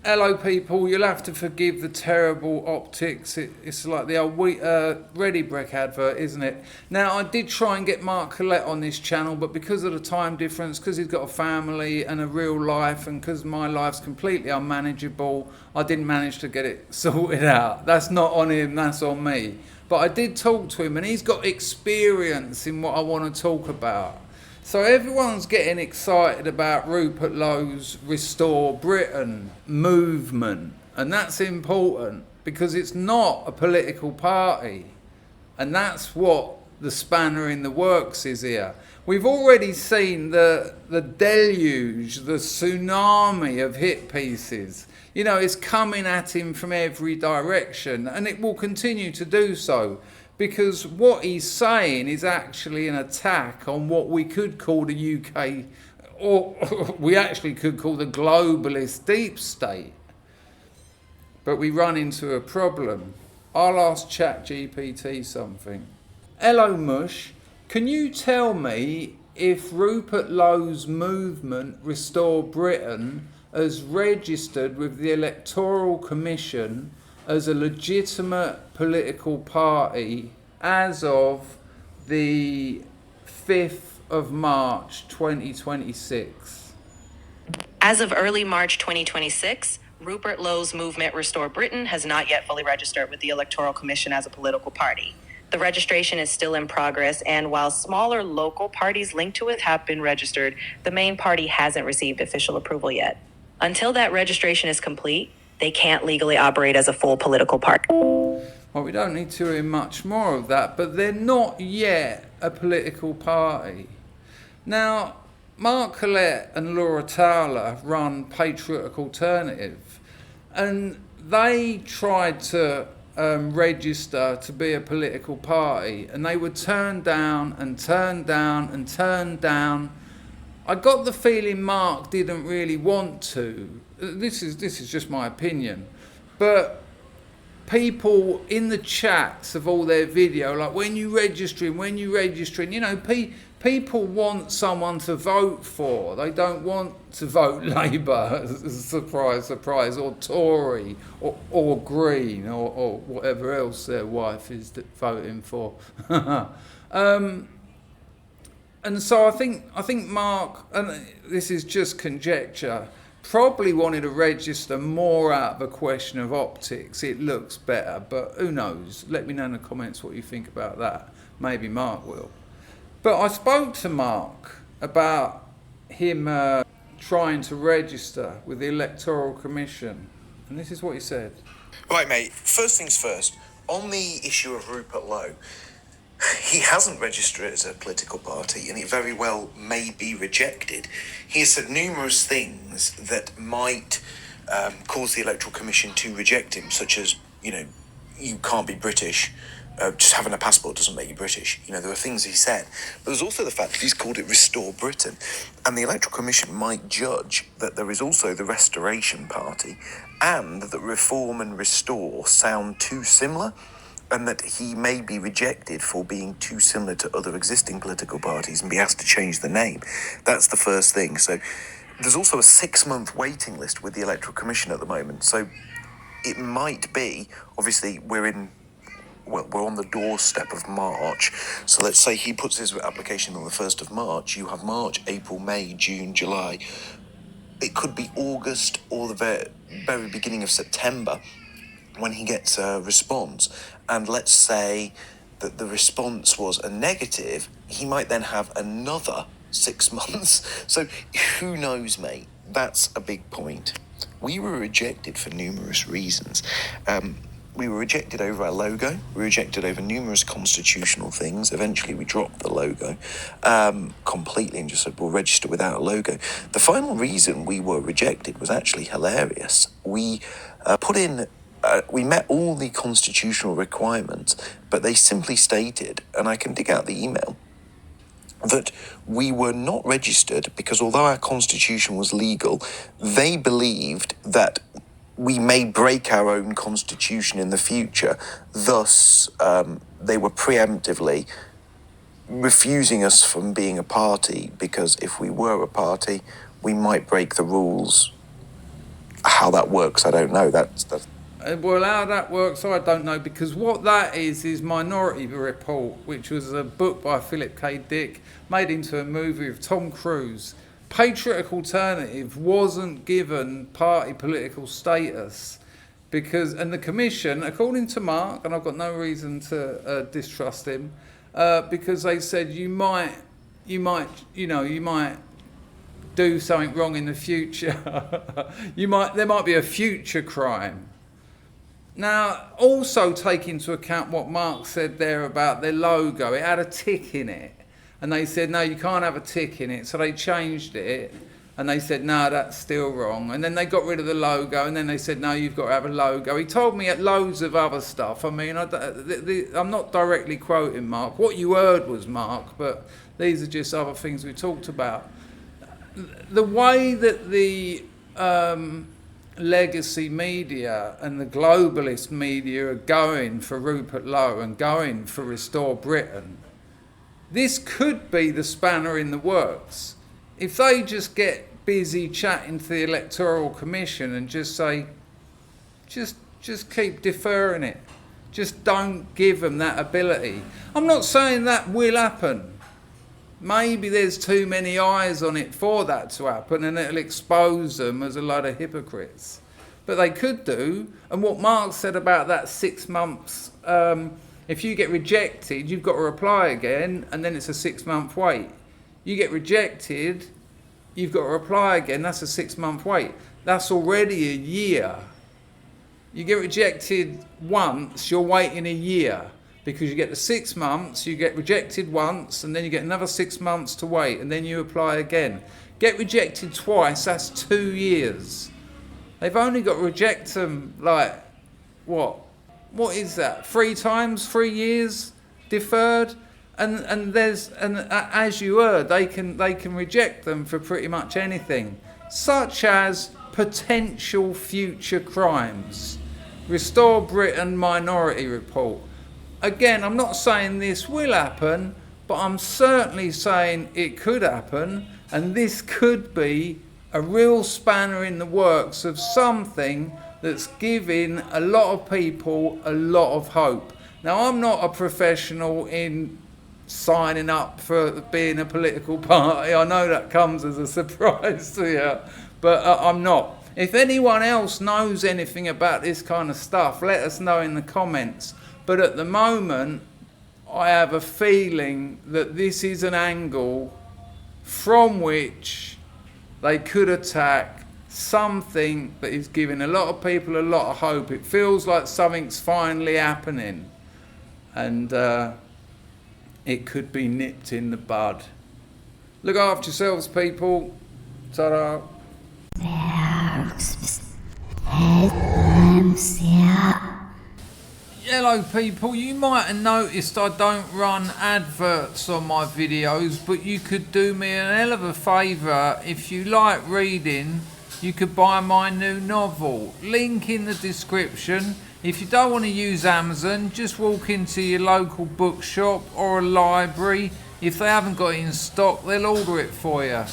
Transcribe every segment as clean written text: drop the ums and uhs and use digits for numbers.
Hello people, you'll have to forgive the terrible optics. It's like the old Ready Brick advert, isn't it? Now, I did try and get Mark Collette on this channel, but because of the time difference, because he's got a family and a real life, and because my life's completely unmanageable, I didn't manage to get it sorted out. That's not on him, that's on me. But I did talk to him, and he's got experience in what I want to talk about. So everyone's getting excited about Rupert Lowe's Restore Britain movement, and that's important because it's not a political party, and that's what the spanner in the works is here. We've already seen the deluge, the tsunami of hit pieces. You know, it's coming at him from every direction, and it will continue to do so. Because what he's saying is actually an attack on what we could call the UK, or we actually could call the globalist deep state. But we run into a problem. I'll ask ChatGPT something. Hello Mush, can you tell me if Rupert Lowe's movement Restore Britain has registered with the Electoral Commission as a legitimate political party as of the 5th of March 2026? As of early March 2026, Rupert Lowe's movement Restore Britain has not yet fully registered with the Electoral Commission as a political party. The registration is still in progress, and while smaller local parties linked to it have been registered, the main party hasn't received official approval yet. Until that registration is complete, they can't legally operate as a full political party. Well, we don't need to hear much more of that, but they're not yet a political party. Now, Mark Collette and Laura Towler run Patriotic Alternative, and they tried to register to be a political party, and they were turned down and turned down and turned down. I got the feeling Mark didn't really want to. This is just my opinion, but people in the chats of all their video, like when you registering, you know, people want someone to vote for. They don't want to vote Labour, surprise, surprise, or Tory, or Green, or whatever else their wife is voting for. And so I think Mark, and this is just conjecture, probably wanted to register more out of a question of optics. It looks better, but who knows? Let me know in the comments what you think about that. Maybe Mark will. But I spoke to Mark about him trying to register with the Electoral Commission, and this is what he said. Right, mate, first things first, on the issue of Rupert Lowe, he hasn't registered as a political party, and it very well may be rejected. He has said numerous things that might cause the Electoral Commission to reject him, such as, you know, you can't be British. Just having a passport doesn't make you British. You know, there are things he said. But there's also the fact that he's called it Restore Britain. And the Electoral Commission might judge that there is also the Restoration Party, and that Reform and Restore sound too similar, and that he may be rejected for being too similar to other existing political parties and be asked to change the name. That's the first thing. So there's also a 6-month waiting list with the Electoral Commission at the moment. So it might be, obviously, we're on the doorstep of March. So let's say he puts his application on the 1st of March. You have March, April, May, June, July. It could be August or the very beginning of September when he gets a response. And let's say that the response was a negative, he might then have another 6 months. So who knows, mate? That's a big point. We were rejected for numerous reasons. We were rejected over our logo. We were rejected over numerous constitutional things. Eventually, we dropped the logo completely and just said, we'll register without a logo. The final reason we were rejected was actually hilarious. We we met all the constitutional requirements, but they simply stated, and I can dig out the email, that we were not registered because although our constitution was legal, they believed that we may break our own constitution in the future. Thus, they were preemptively refusing us from being a party, because if we were a party, we might break the rules how that works, I don't know. That's Well, how that works, I don't know, because what that is Minority Report, which was a book by Philip K. Dick, made into a movie with Tom Cruise. Patriotic Alternative wasn't given party political status because, and the commission, according to Mark, and I've got no reason to distrust him, because they said you might do something wrong in the future. There might be a future crime. Now, also take into account what Mark said there about their logo. It had a tick in it. And they said, no, you can't have a tick in it. So they changed it. And they said, no, that's still wrong. And then they got rid of the logo. And then they said, no, you've got to have a logo. He told me loads of other stuff. I mean, I'm not directly quoting Mark. What you heard was Mark, but these are just other things we talked about. The way that the legacy media and the globalist media are going for Rupert Lowe and going for Restore Britain, this could be the spanner in the works. If they just get busy chatting to the Electoral Commission and just say, just keep deferring it, just don't give them that ability. I'm not saying that will happen. Maybe there's too many eyes on it for that to happen and it'll expose them as a load of hypocrites. But they could do. And what Mark said about that 6 months, if you get rejected, you've got to apply again and then it's a 6-month wait. You get rejected, you've got to apply again, that's a 6-month wait. That's already a year. You get rejected once, you're waiting a year. Because you get the 6 months, you get rejected once, and then you get another 6 months to wait, and then you apply again. Get rejected twice, that's 2 years. They've only got to reject them, like, what? What is that? 3 times, 3 years deferred? And as you heard, they can reject them for pretty much anything, such as potential future crimes. Restore Britain Minority Report. Again, I'm not saying this will happen, but I'm certainly saying it could happen, and this could be a real spanner in the works of something that's giving a lot of people a lot of hope. Now, I'm not a professional in signing up for being a political party. I know that comes as a surprise to you, but I'm not. If anyone else knows anything about this kind of stuff, let us know in the comments. But at the moment, I have a feeling that this is an angle from which they could attack something that is giving a lot of people a lot of hope. It feels like something's finally happening. And it could be nipped in the bud. Look after yourselves, people. Ta-da. Hello people, you might have noticed I don't run adverts on my videos, but you could do me a hell of a favour. If you like reading, you could buy my new novel. Link in the description. If you don't want to use Amazon, just walk into your local bookshop or a library. If they haven't got it in stock, they'll order it for you.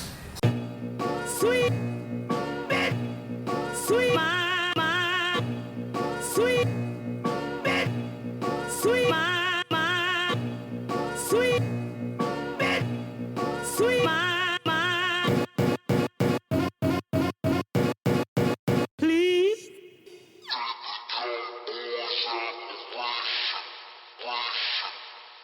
Sweet, sweet, sweet. Sweet, sweet, sweet, please.